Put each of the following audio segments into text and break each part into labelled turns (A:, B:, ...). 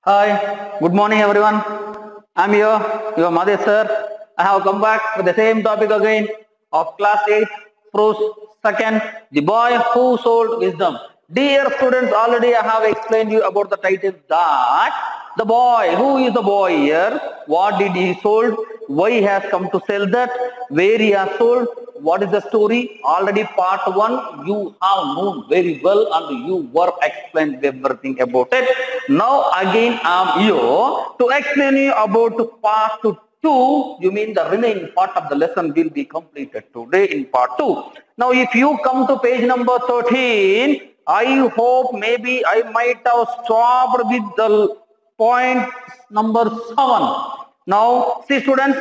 A: Hi, good morning everyone. I'm here, your mother sir. I have come back with the same topic again of class 8, prose second, the boy who sold wisdom. Dear students, already I have explained you about the title that the boy, who is the boy here, what did he sold, why he has come to sell that, where he has sold, what is the story? Already part 1 you have known very well and you were explained everything about it. Now again I am here to explain you about part 2. You mean the remaining part of the lesson will be completed today in part 2. Now if you come to page number 13, I hope maybe I might have stopped with the point number 7. Now see students,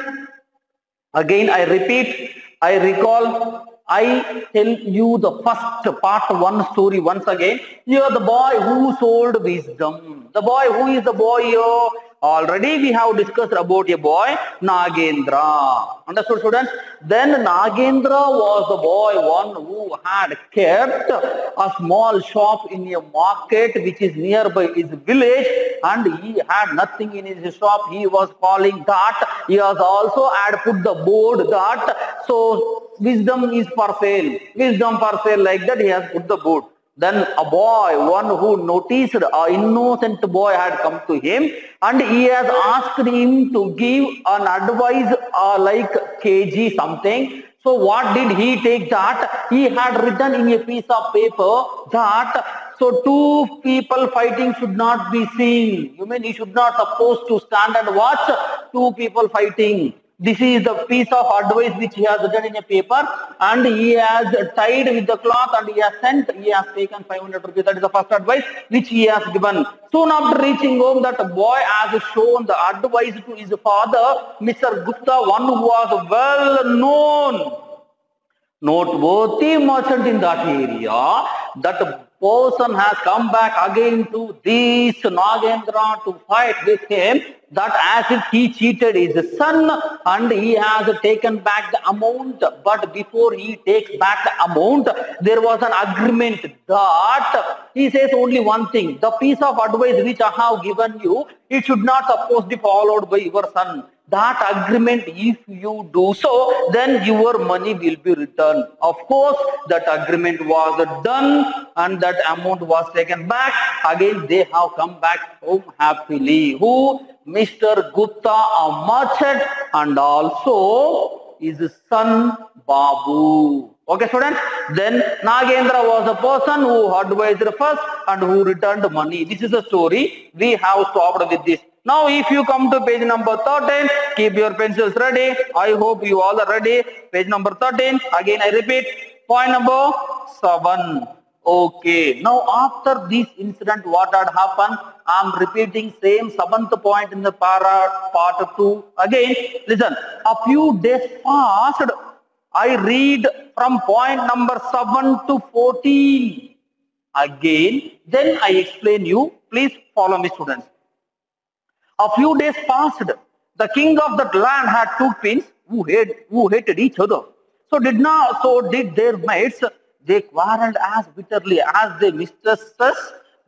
A: again I repeat, I recall, I tell you the first part 1 story once again. Here the boy who sold wisdom. The boy, who is the boy here? Already we have discussed about a boy, Nagendra. Understood students? Then Nagendra was the boy, one who had kept a small shop in a market which is nearby his village, and he had nothing in his shop. He was calling that. He has also had put the board that so wisdom is for sale. Wisdom for sale, like that he has put the board. Then a boy, one who noticed an innocent boy had come to him, and he has asked him to give an advice like kg something. So what did he take that? He had written in a piece of paper that so two people fighting should not be seen. You mean he should not supposed to stand and watch two people fighting. This is the piece of advice which he has written in a paper, and he has tied with the cloth and he has sent, he has taken 500 rupees. That is the first advice which he has given. Soon after reaching home, that boy has shown the advice to his father, Mr. Gupta, one who was well known, noteworthy merchant in that area. That person has come back again to this Nagendra to fight with him, that as if he cheated his son and he has taken back the amount. But before he takes back the amount, there was an agreement that he says only one thing: the piece of advice which I have given you, it should not supposed to be followed by your son. That agreement, if you do so, then your money will be returned. Of course, that agreement was done and that amount was taken back. Again, they have come back home happily. Who? Mr. Gupta, a merchant, and also his son Babu. Okay, students? Then Nagendra was a person who advised first and who returned money. This is the story. We have stopped with this. Now, if you come to page number 13, keep your pencils ready. I hope you all are ready. Page number 13. Again, I repeat, point number 7. Okay. Now, after this incident, what had happened? I am repeating same 7th point in the part 2. Again, listen. A few days passed. I read from point number 7 to 14. Again, then I explain you. Please follow me, students. A few days passed. The king of that land had two queens who hated each other. So did their mates. They quarreled as bitterly as their mistresses.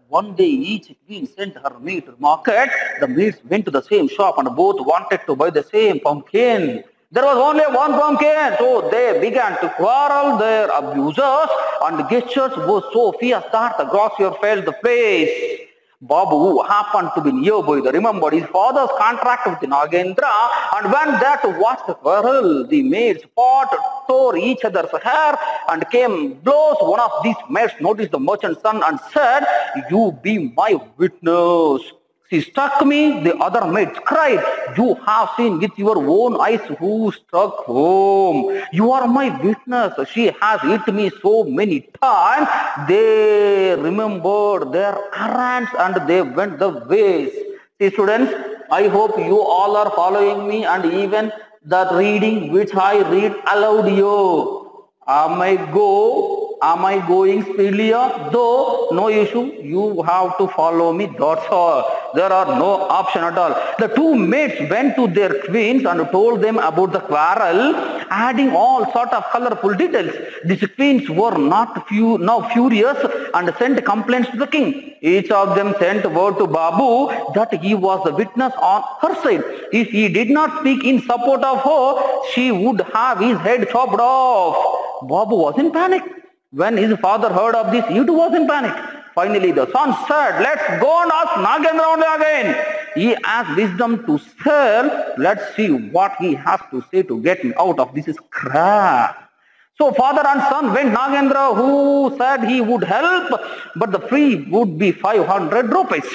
A: One day each queen sent her maid to market. The maids went to the same shop and both wanted to buy the same pumpkin. There was only one pumpkin, so they began to quarrel. Their abusers and gestures were so fierce that the grocer felt the place. Babu, who happened to be nearby, remembered his father's contract with Nagendra, and went there to watch the quarrel. The maids fought, tore each other's hair, and came blows. One of these maids noticed the merchant's son and said, "You be my witness." She struck me, the other maids cried. "You have seen with your own eyes who struck home. You are my witness. She has hit me so many times." They remembered their errands and they went the ways. See students, I hope you all are following me, and even the reading which I read aloud here. Am I going speedily? Though, no issue. You have to follow me. That's all. There are no option at all. The two maids went to their queens and told them about the quarrel. adding all sort of colorful details. These queens were now furious and sent complaints to the king. Each of them sent word to Babu that he was the witness on her side. If he did not speak in support of her, she would have his head chopped off. Babu was in panic. When his father heard of this, he too was in panic. Finally, the son said, let's go and ask Nagendra only again. He has wisdom to sell. Let's see what he has to say to get me out of this crap. So father and son went Nagendra, who said he would help, but the fee would be 500 rupees.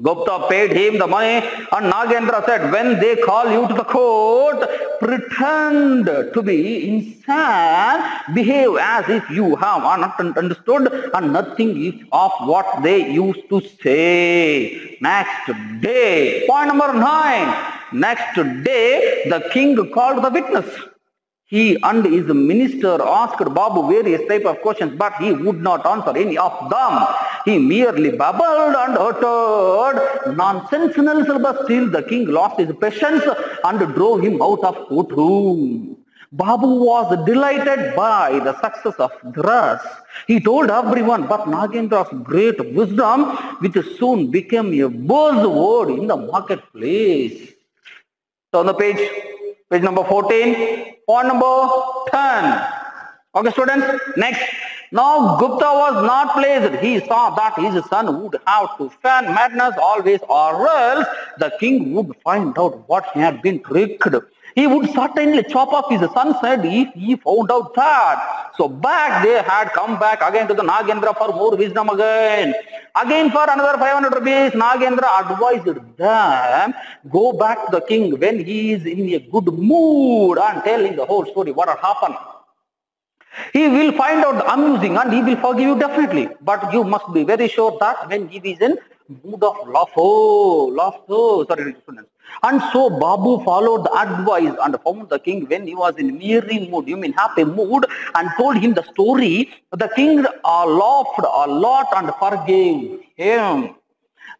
A: Gupta paid him the money and Nagendra said, when they call you to the court, pretend to be insane, behave as if you have not understood and nothing of what they used to say. Next day, point number 9, next day the king called the witness. He and his minister asked Babu various type of questions, but he would not answer any of them. He merely babbled and uttered nonsensical syllabus till the king lost his patience and drove him out of courtroom. Babu was delighted by the success of Dhras. He told everyone, but Nagendra's great wisdom, which soon became a buzzword in the marketplace. So on the page number 14, point number 10. Okay, students, next. Now Gupta was not pleased. He saw that his son would have to feign madness always, or else the king would find out what he had been tricked. He would certainly chop off his son's head if he found out that. So back they had come back again to the Nagendra for more wisdom again. Again for another 500 rupees, Nagendra advised them, go back to the king when he is in a good mood and tell him the whole story, what had happened. He will find out amusing and he will forgive you definitely. But you must be very sure that when he is in mood of laughter, sorry students. And so Babu followed the advice and found the king when he was in merry mood, you mean happy mood, and told him the story. The king laughed a lot and forgave him.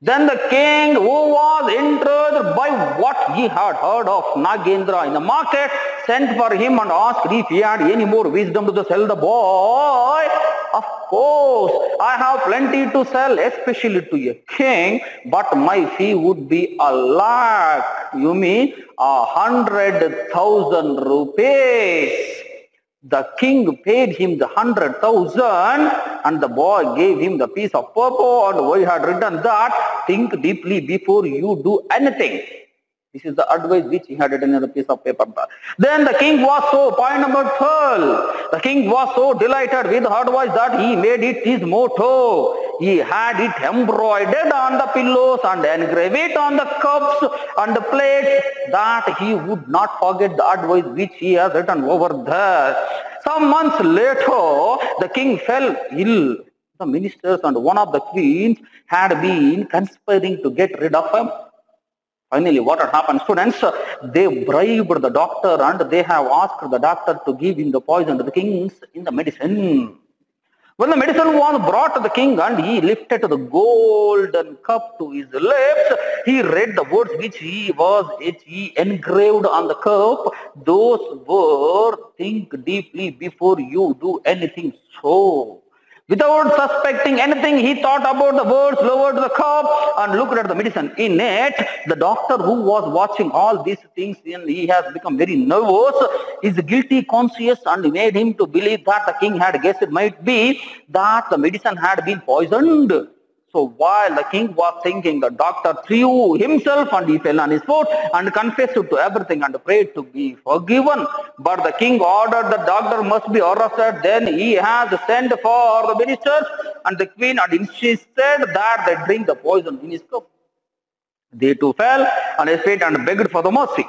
A: Then the king, who was intrigued by what he had heard of Nagendra in the market, sent for him and asked if he had any more wisdom to sell the boy. Of course, I have plenty to sell, especially to a king, but my fee would be 1,00,000, you mean 100,000 rupees. The king paid him the 100,000 and the boy gave him the piece of paper and he had written that, think deeply before you do anything. This is the advice which he had written in a piece of paper. Then the king was point number 12. The king was so delighted with the advice that he made it his motto. He had it embroidered on the pillows and engraved it on the cups and the plates, that he would not forget the advice which he has written over there. Some months later, the king fell ill. The ministers and one of the queens had been conspiring to get rid of him. Finally, what had happened, students? They bribed the doctor and they have asked the doctor to give him the poison to the kings in the medicine. When the medicine was brought to the king and he lifted the golden cup to his lips, he read the words which he engraved on the cup. Those words, think deeply before you do anything so. Without suspecting anything, he thought about the words, lowered the cup and looked at the medicine in it. The doctor who was watching all these things, and he has become very nervous, his guilty conscience and made him to believe that the king had guessed it might be that the medicine had been poisoned. So while the king was thinking, the doctor threw himself and he fell on his foot and confessed to everything and prayed to be forgiven. But the king ordered the doctor must be arrested. Then he has sent for the ministers and the queen and insisted that they drink the poison in his cup. They too fell on his feet and begged for the mercy.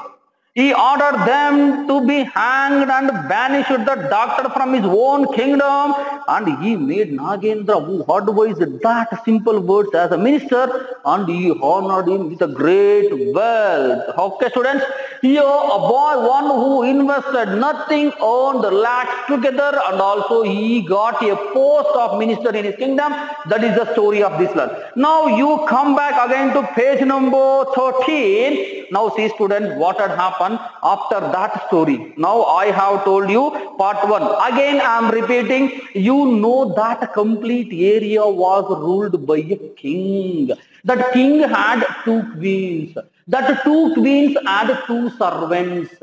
A: He ordered them to be hanged and banished the doctor from his own kingdom, and he made Nagendra, who advised that simple words, as a minister, and he honored him with a great wealth. Okay, students, Here, a boy, one who invested nothing, earned lakhs together, and also he got a post of minister in his kingdom. That is the story of this land. Now you come back again to page number 13. Now see students, what had happened after that story. Now I have told you part 1. Again I am repeating. You know that complete area was ruled by a king. That king had 2 queens. That 2 queens had 2 servants.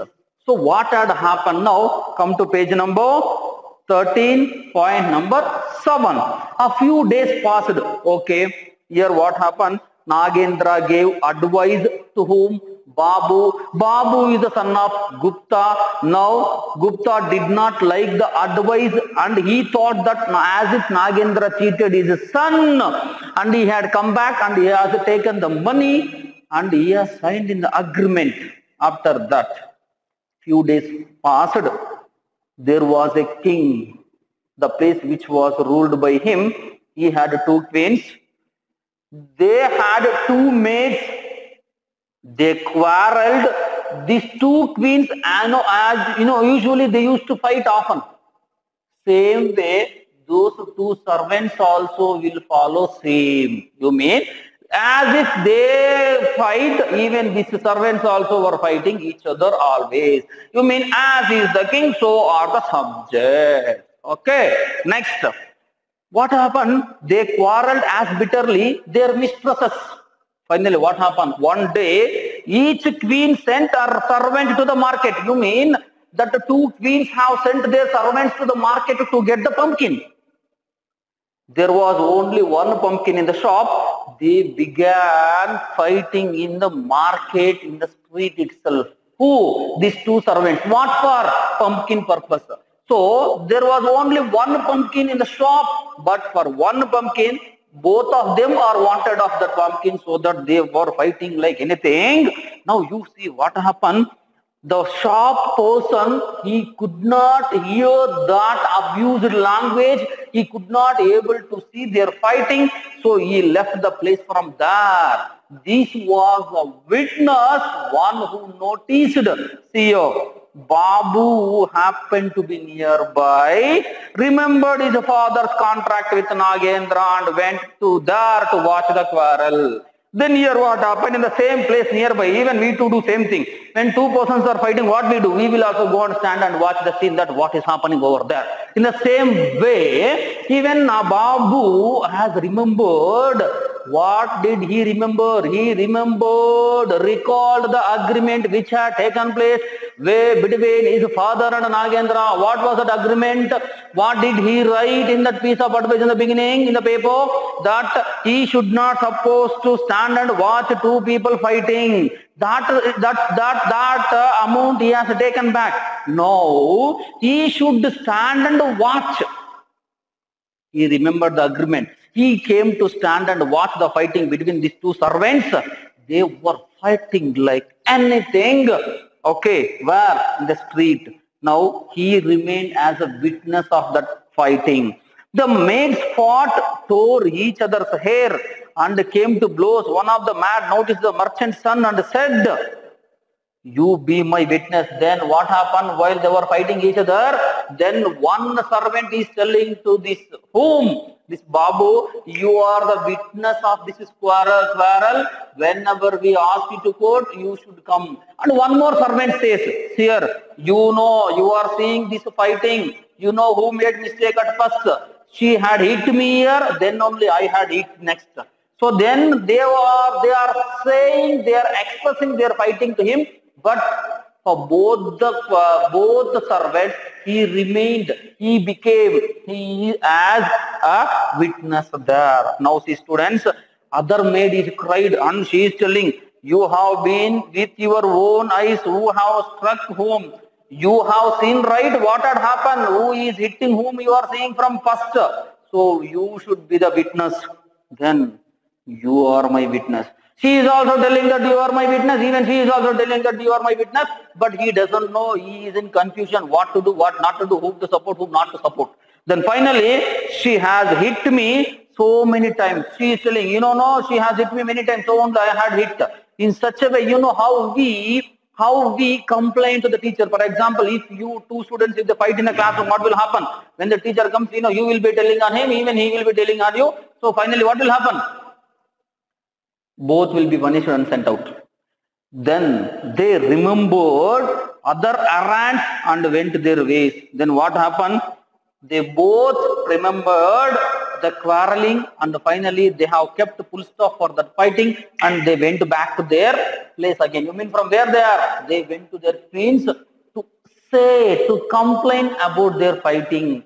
A: So what had happened now? Come to page number 13, point number 7. A few days passed. Okay, here what happened? Nagendra gave advice to whom? Babu. Babu is the son of Gupta. Now Gupta did not like the advice and he thought that as if Nagendra cheated his son and he had come back and he has taken the money and he has signed in the agreement. After that, few days passed. There was a king. The place which was ruled by him, he had 2 queens. They had 2 maids. They quarreled. These 2 queens, as you know, usually they used to fight often. Same way, those 2 servants also will follow same. You mean, as if they fight, even these servants also were fighting each other always. You mean, as is the king, so are the subjects. Okay, next. What happened? They quarreled as bitterly their mistresses. Finally, what happened? One day, each queen sent her servant to the market. You mean that the 2 queens have sent their servants to the market to get the pumpkin. There was only 1 pumpkin in the shop. They began fighting in the market, in the street itself. Who? These 2 servants. What for? Pumpkin purpose. So, there was only 1 pumpkin in the shop, but for 1 pumpkin, both of them are wanted of that pumpkin, so that they were fighting like anything. Now you see what happened. The shop person, he could not hear that abused language. He could not able to see their fighting, so he left the place from there. This was a witness, one who noticed. See, Babu happened to be nearby, remembered his father's contract with Nagendra and went to there to watch the quarrel. Then here what happened in the same place nearby, even we too do same thing. When 2 persons are fighting, what we do? We will also go and stand and watch the scene that what is happening over there. In the same way, even Babu has remembered. What did he remember? He remembered, recalled the agreement which had taken place between his father and Nagendra. What was that agreement? What did he write in that piece of advice in the beginning, in the paper? That he should not supposed to stand and watch 2 people fighting. That amount he has taken back. No, he should stand and watch. He remembered the agreement. He came to stand and watch the fighting between these 2 servants. They were fighting like anything. Okay, where? In the street. Now he remained as a witness of that fighting. The maids fought, tore each other's hair and came to blows. One of the mad noticed the merchant's son and said, "You be my witness." Then what happened while they were fighting each other? Then one servant is telling to this whom? This Babu, you are the witness of this quarrel. Whenever we ask you to court, you should come. And one more servant says, here, you know, you are seeing this fighting. You know who made mistake at first. She had hit me here, then only I had hit next. So then they are saying, they are expressing their fighting to him, but for both the servants, he remained, he as a witness there. Now see students, other maid is cried and she is telling, you have been with your own eyes, who have struck whom? You have seen right what had happened, who is hitting whom you are seeing from first. So you should be the witness. Then you are my witness. She is also telling that you are my witness. Even she is also telling that you are my witness. But he doesn't know. He is in confusion. What to do, what not to do, whom to support, whom not to support. Then finally, she has hit me so many times. She is telling, no, she has hit me many times. So only I had hit. In such a way, you know how we how we complain to the teacher. For example, if you two students, if they fight in a classroom, what will happen? When the teacher comes, you will be telling on him, even he will be telling on you. So finally, what will happen? Both will be punished and sent out. Then they remembered other errands and went their ways. Then what happened? They both remembered the quarreling, and finally they have kept full stop for that fighting, and they went back to their place again. You mean from where they are? They went to their queens to complain about their fighting,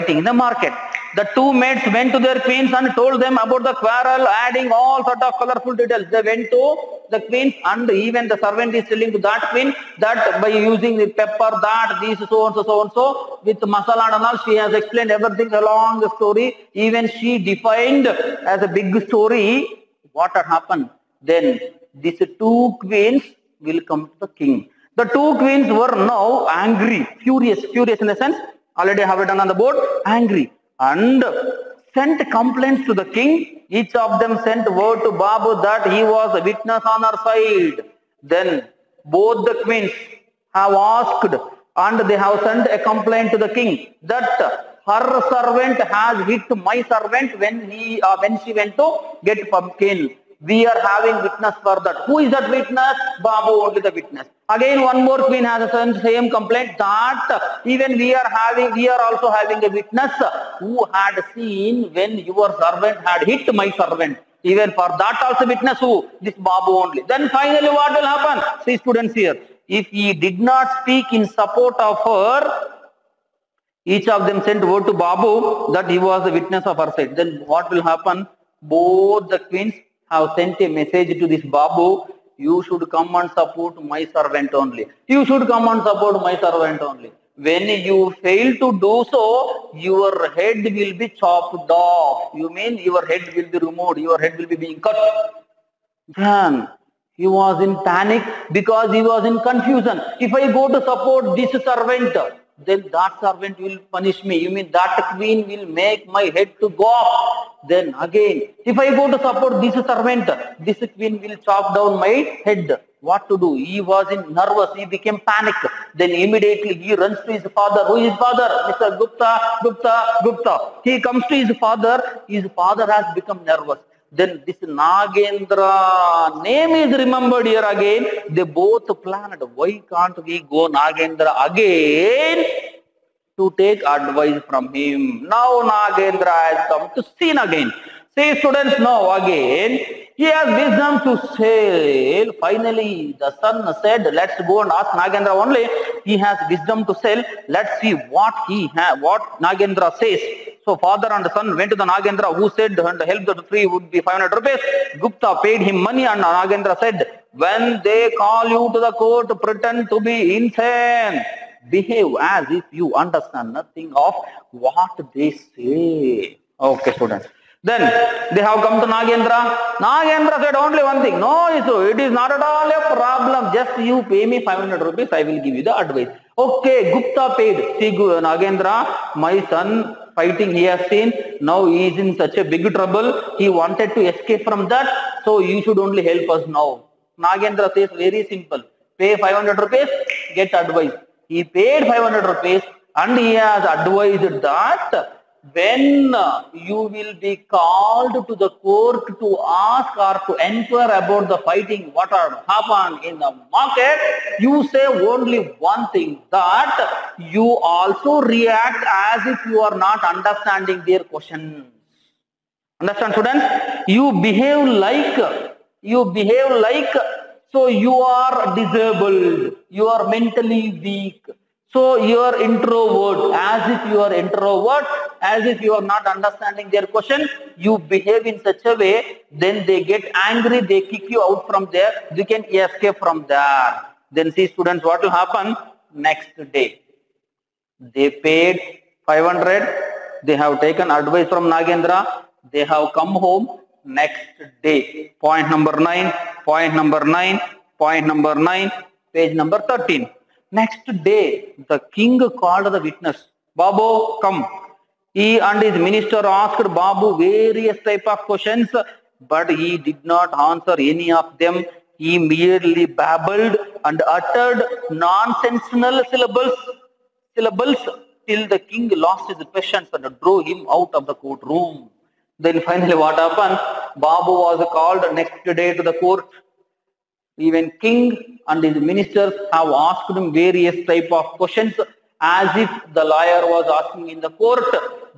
A: in the market. The two mates went to their queens and told them about the quarrel, adding all sort of colorful details. They went to the queens, and even the servant is telling to that queen that by using the pepper, that this so and so with masala and all, she has explained everything along the story. Even she defined as a big story what had happened. Then these two queens will come to the king. The two queens were now angry, furious in the sense, already have written on the board, angry, and sent complaints to the king. Each of them sent word to Babu that he was a witness on her side. Then both the queens have asked, and they have sent a complaint to the king that her servant has hit my servant when she went to get pumpkin. We are having witness for that. Who is that witness? Babu, only the witness. Again, one more queen has a same complaint that even we are also having a witness who had seen when your servant had hit my servant. Even for that also witness who? This Babu only. Then finally what will happen? See students here. If he did not speak in support of her, each of them sent word to Babu that he was the witness of her side. Then what will happen? Both the queens have sent a message to this Babu, you should come and support my servant only. You should come and support my servant only. When you fail to do so, your head will be chopped off. You mean your head will be removed, your head will be being cut. Then he was in panic because he was in confusion. If I go to support this servant, then that servant will punish me. You mean that queen will make my head to go off. Then again, if I go to support this servant, this queen will chop down my head. What to do? He was nervous. He became panicked. Then immediately he runs to his father. Who is his father? Mr. Gupta. He comes to his father. His father has become nervous. Then this Nagendra name is remembered here again. They both planned, why can't we go Nagendra again to take advice from him? Now Nagendra has come to scene again. See students, now again he has wisdom to sail. Finally the son said, let's go and ask Nagendra only. He has wisdom to sail. Let's see what Nagendra says. So father and son went to the Nagendra, who said and help the free would be 500 rupees. Gupta paid him money, and Nagendra said, when they call you to the court, pretend to be insane. Behave as if you understand nothing of what they say. Okay, students. Then they have come to Nagendra. Nagendra said only one thing. No issue. It is not at all a problem. Just you pay me 500 rupees. I will give you the advice. Okay, Gupta paid. See Nagendra, my son fighting he has seen. Now he is in such a big trouble. He wanted to escape from that. So you should only help us now. Nagendra says very simple. Pay 500 rupees, get advice. He paid 500 rupees and he has advised that when you will be called to the court to ask or to inquire about the fighting, what had happened in the market, you say only one thing, that you also react as if you are not understanding their questions. Understand students? You behave like, so you are disabled, you are mentally weak. So you are introvert, as if you are introvert, as if you are not understanding their question, you behave in such a way, then they get angry, they kick you out from there, you can escape from there. Then see students, what will happen? Next day, they paid 500, they have taken advice from Nagendra, they have come home. Next day, point number 9, page number 13. Next day, the king called the witness. Babu, come. He and his minister asked Babu various type of questions, but he did not answer any of them. He merely babbled and uttered nonsensical syllables till the king lost his patience and drove him out of the courtroom. Then finally what happened? Babu was called next day to the court. Even king and his ministers have asked him various type of questions as if the lawyer was asking in the court.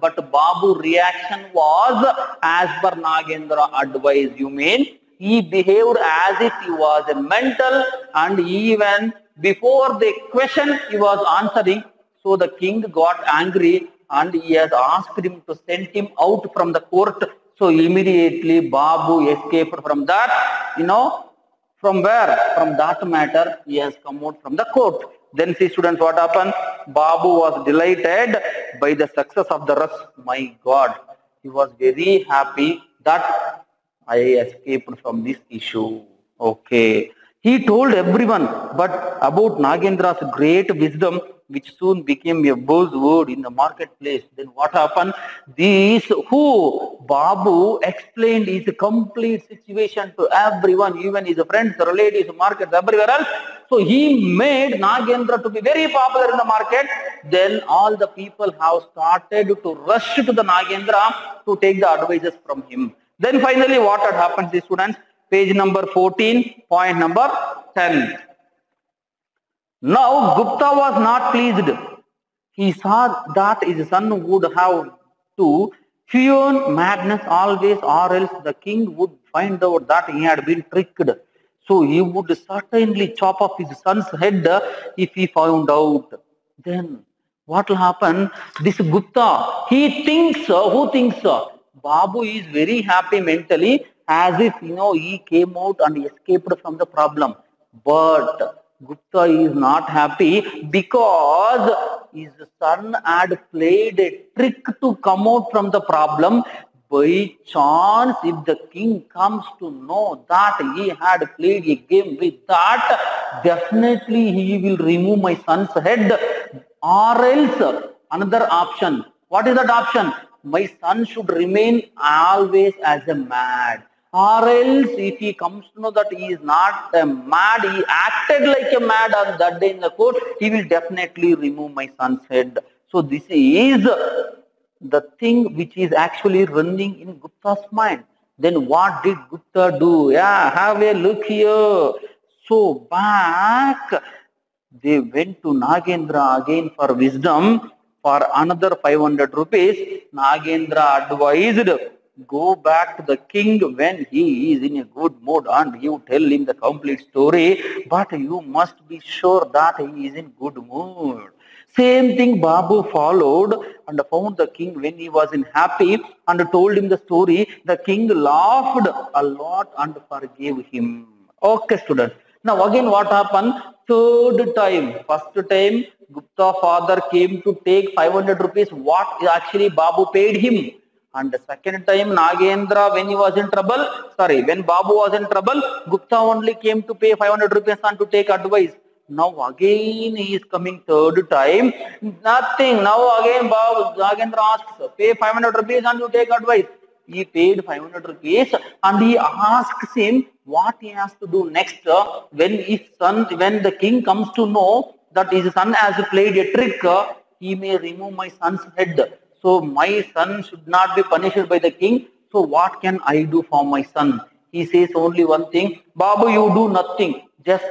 A: But Babu's reaction was as per Nagendra advice. You mean he behaved as if he was a mental, and even before the question he was answering. So the king got angry and he has asked him to send him out from the court. So immediately Babu escaped from that, from where? From that matter, he has come out from the court. Then see students what happened? Babu was delighted by the success of the rest. My God, he was very happy that I escaped from this issue. Okay. He told everyone but about Nagendra's great wisdom, which soon became a buzzword in the marketplace. Then what happened? These who Babu explained his complete situation to everyone, even his friends, relatives, markets, everywhere else. So he made Nagendra to be very popular in the market. Then all the people have started to rush to the Nagendra to take the advices from him. Then finally what had happened, these students? Page number 14, point number 10. Now Gupta was not pleased. He saw that his son would have to fear madness always, or else the king would find out that he had been tricked. So he would certainly chop off his son's head if he found out. Then what will happen? This Gupta, he thinks, who thinks? Babu is very happy mentally, as if he came out and escaped from the problem. But Gupta is not happy because his son had played a trick to come out from the problem. By chance, if the king comes to know that he had played a game with that, definitely he will remove my son's head. Or else, another option. What is that option? My son should remain always as a mad. Or else, if he comes to know that he is not a mad, he acted like a mad on that day in the court, he will definitely remove my son's head. So this is the thing which is actually running in Gupta's mind. Then what did Gupta do? Yeah, have a look here. So back, they went to Nagendra again for wisdom for another 500 rupees. Nagendra advised, go back to the king when he is in a good mood and you tell him the complete story, but you must be sure that he is in good mood. Same thing Babu followed and found the king when he was in happy and told him the story. The king laughed a lot and forgave him. Okay, students. Now again what happened? Third time. First time Gupta father came to take 500 rupees. What actually Babu paid him? And the second time Nagendra, when he was in trouble, when Babu was in trouble, Gupta only came to pay 500 rupees and to take advice. Now again he is coming third time, nothing. Now again Nagendra asks, pay 500 rupees and you take advice. He paid 500 rupees and he asks him what he has to do next when the king comes to know that his son has played a trick, he may remove my son's head. So my son should not be punished by the king. So what can I do for my son? He says only one thing, Babu, you do nothing. Just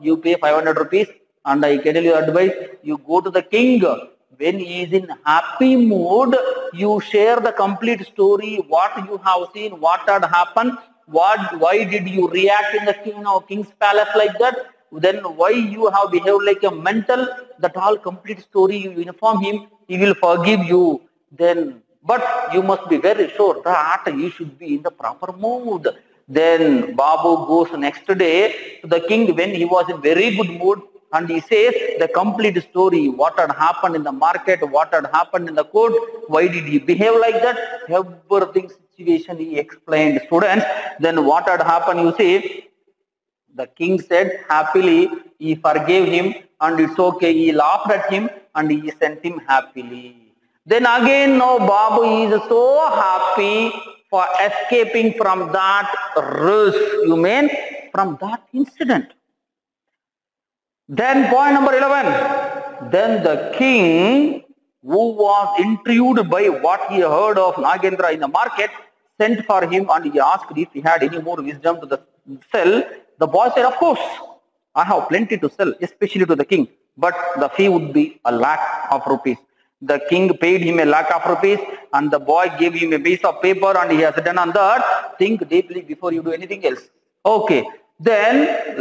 A: you pay 500 rupees and I tell you advice, you go to the king. When he is in happy mood, you share the complete story, what you have seen, what had happened, why did you react in the king's palace like that, then why you have behaved like a mental, that all complete story you inform him, he will forgive you. Then, but you must be very sure that you should be in the proper mood. Then Babu goes next day to the king when he was in very good mood and he says the complete story, what had happened in the market, what had happened in the court, why did he behave like that, everything situation he explained, students. Then what had happened, you see, the king said happily, he forgave him and it's okay, he laughed at him and he sent him happily. Then again now Babu is so happy for escaping from that risk. You mean from that incident. Then point number 11. Then the king, who was intrigued by what he heard of Nagendra in the market, sent for him and he asked if he had any more wisdom to sell. The boy said, of course, I have plenty to sell, especially to the king, but the fee would be 1,00,000 of rupees. The king paid him 1,00,000 of rupees and the boy gave him a piece of paper and he has written on that, think deeply before you do anything else. Okay. Then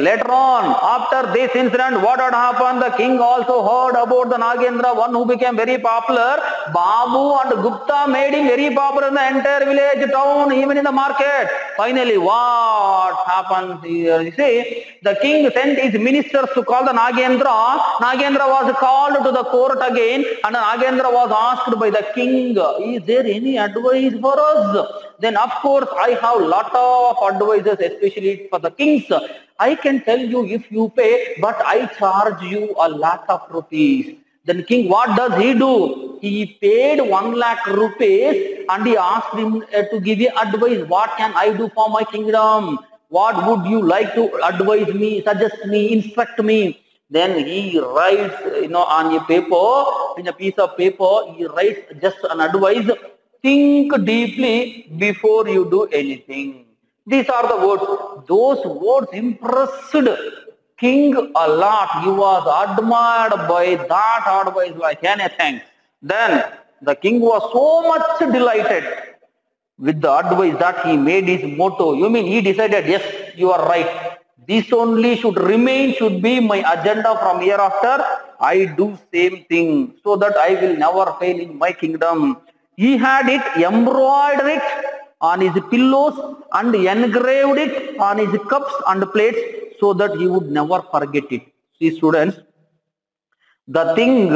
A: later on, after this incident, what had happened? The king also heard about the Nagendra, one who became very popular. Babu and Gupta made him very popular in the entire village, town, even in the market. Finally, what happened here? You see, the king sent his ministers to call the Nagendra. Nagendra was called to the court again and Nagendra was asked by the king, is there any advice for us? Then of course I have lot of advices, especially for the kings. I can tell you if you pay, but I charge you 1,00,000 rupees. Then king, what does he do? He paid 1,00,000 rupees and he asked him to give you advice. What can I do for my kingdom? What would you like to advise me, suggest me, instruct me? Then he writes, on a paper, in a piece of paper, he writes just an advice. Think deeply before you do anything. These are the words. Those words impressed king a lot. He was admired by that advice like anything. Then the king was so much delighted with the advice that he made his motto. You mean he decided, yes, you are right. This only should be my agenda from hereafter. I do same thing so that I will never fail in my kingdom. He had it, embroidered it on his pillows and engraved it on his cups and plates so that he would never forget it. See students, the thing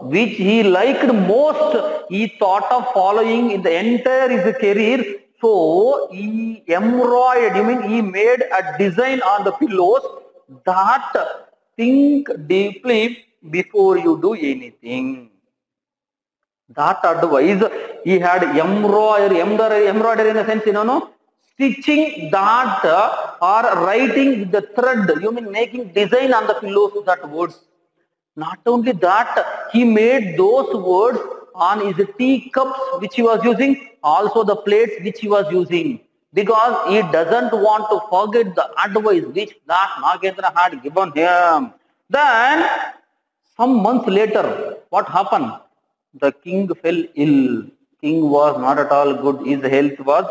A: which he liked most, he thought of following in the entire his career. So he embroidered, he made a design on the pillows that think deeply before you do anything. That advice, he had embroidery in the sense, stitching that or writing with the thread, making design on the pillows, that words. Not only that, he made those words on his teacups which he was using, also the plates which he was using, because he doesn't want to forget the advice which that Nagendra had given him. Then, some months later, what happened? The king fell ill. King was not at all good. His health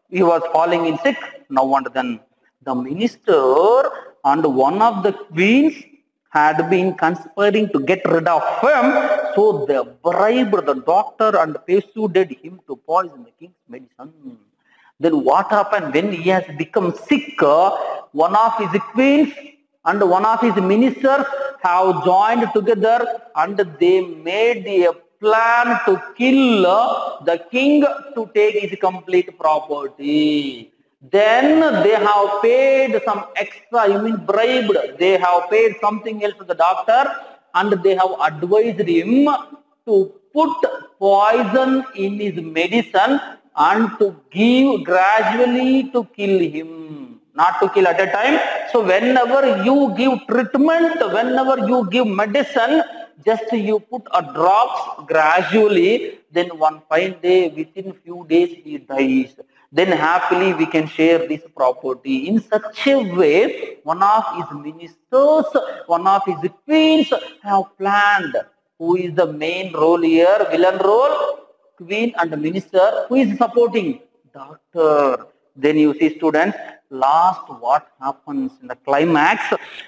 A: he was falling in sick. Now and then, the minister and one of the queens had been conspiring to get rid of him. So they bribed the doctor and persuaded him to poison the king's medicine. Then what happened when he has become sick? One of his queens and one of his ministers have joined together and they made a plan to kill the king to take his complete property. Then they have paid some extra, bribed. They have paid something else to the doctor and they have advised him to put poison in his medicine and to give gradually to kill him. Not to kill at a time. So whenever you give treatment, whenever you give medicine, just you put a drops gradually, then one fine day, within few days he dies. Then happily we can share this property. In such a way, one of his ministers, one of his queens have planned. Who is the main role here? Villain role? Queen and minister. Who is supporting? Doctor. Then you see students, last what happens in the climax,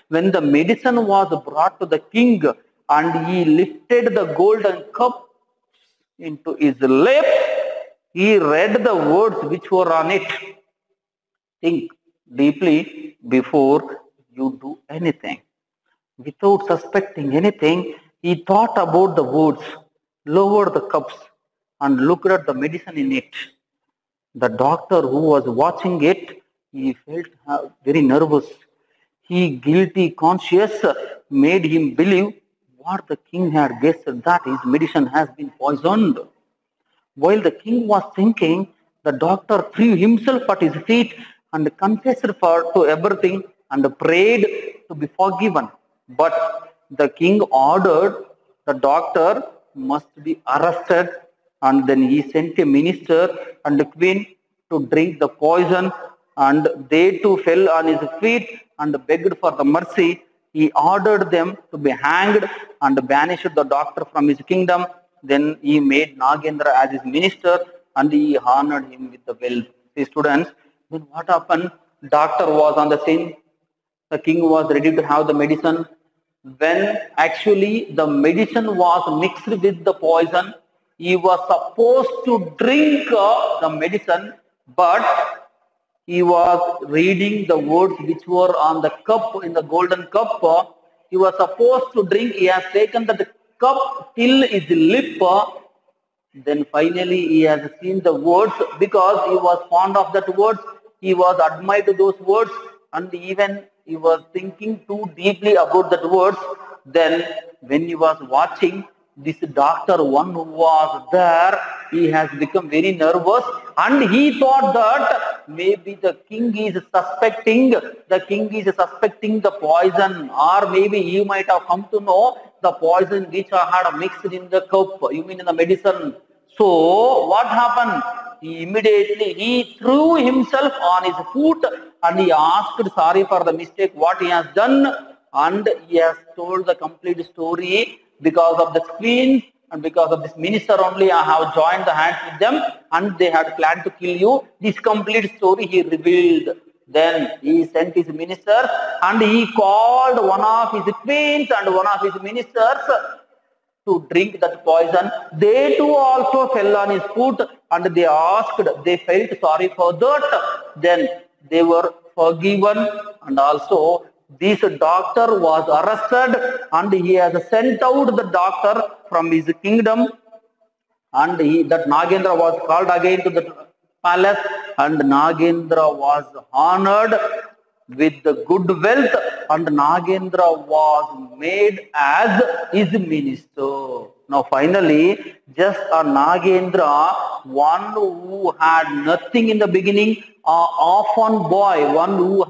A: when the medicine was brought to the king and he lifted the golden cup into his lips, he read the words which were on it. Think deeply before you do anything. Without suspecting anything, he thought about the words, lowered the cups and looked at the medicine in it. The doctor who was watching it, he felt very nervous. He, guilty conscious, made him believe what the king had guessed, that his medicine has been poisoned. While the king was thinking, the doctor threw himself at his feet and confessed to everything and prayed to be forgiven. But the king ordered the doctor must be arrested, and then he sent a minister and the queen to drink the poison, and they too fell on his feet and begged for the mercy. He ordered them to be hanged and banished the doctor from his kingdom. Then he made Nagendra as his minister and he honored him with the wealth. See, students, then what happened? Doctor was on the scene. The king was ready to have the medicine. When actually the medicine was mixed with the poison, he was supposed to drink the medicine, but he was reading the words which were on the cup, in the golden cup. He was supposed to drink. He has taken the cup till his lip. Then finally he has seen the words, because he was fond of that words. He was admired to those words, and even he was thinking too deeply about that words. Then when he was watching this doctor, one who was there, he has become very nervous, and he thought that maybe the king is suspecting the poison, or maybe he might have come to know the poison which I had mixed in the cup, you mean in the medicine. So what happened? He threw himself on his foot and he asked sorry for the mistake what he has done, and he has told the complete story. Because of the queen and because of this minister only, I have joined the hands with them and they had planned to kill you. This complete story he revealed. Then he sent his ministers and he called one of his queens and one of his ministers to drink that poison. They too also fell on his foot and they felt sorry for that. Then they were forgiven, and also this doctor was arrested and he has sent out the doctor from his kingdom, and that Nagendra was called again to the palace, and Nagendra was honored with the good wealth, and Nagendra was made as his minister. Now finally, just a Nagendra, one who had nothing in the beginning, an orphan boy, one who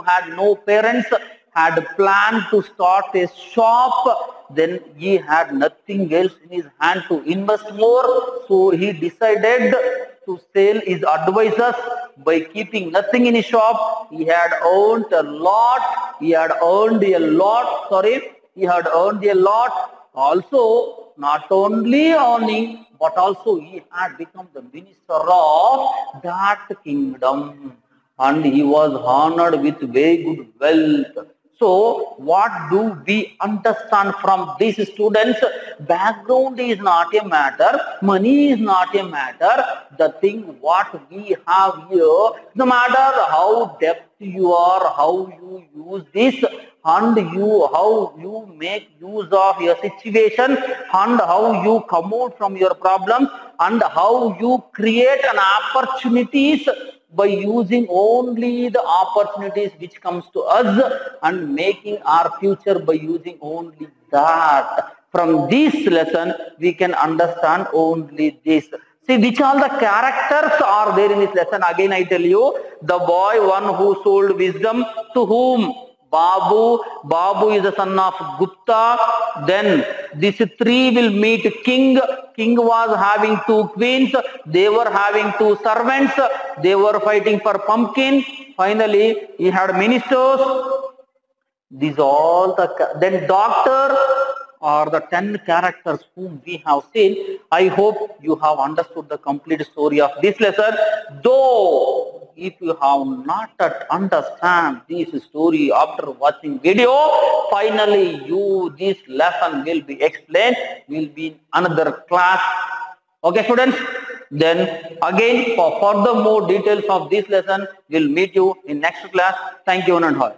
A: had no parents, had planned to start a shop. Then he had nothing else in his hand to invest more, so he decided to sell his advisors. By keeping nothing in his shop, he had earned a lot. Also, not only earning, but also he had become the minister of that kingdom, and he was honored with very good wealth. So what do we understand from these students? Background is not a matter, money is not a matter. The thing what we have here, no matter how depth you are, how you use this, and how you make use of your situation, and how you come out from your problems, and how you create an opportunities by using only the opportunities which comes to us, and making our future by using only that. From this lesson, we can understand only this. See, which all the characters are there in this lesson? Again, I tell you, the boy, one who sold wisdom to whom? Babu. Babu is the son of Gupta. Then these three will meet king. King was having two queens. They were having two servants. They were fighting for pumpkin. Finally, he had ministers. These all then doctor are the 10 characters whom we have seen. I hope you have understood the complete story of this lesson. Though, if you have not understand this story after watching video, finally this lesson will be explained, will be in another class. Okay, students? Then again, for further more details of this lesson, we'll meet you in next class. Thank you and all.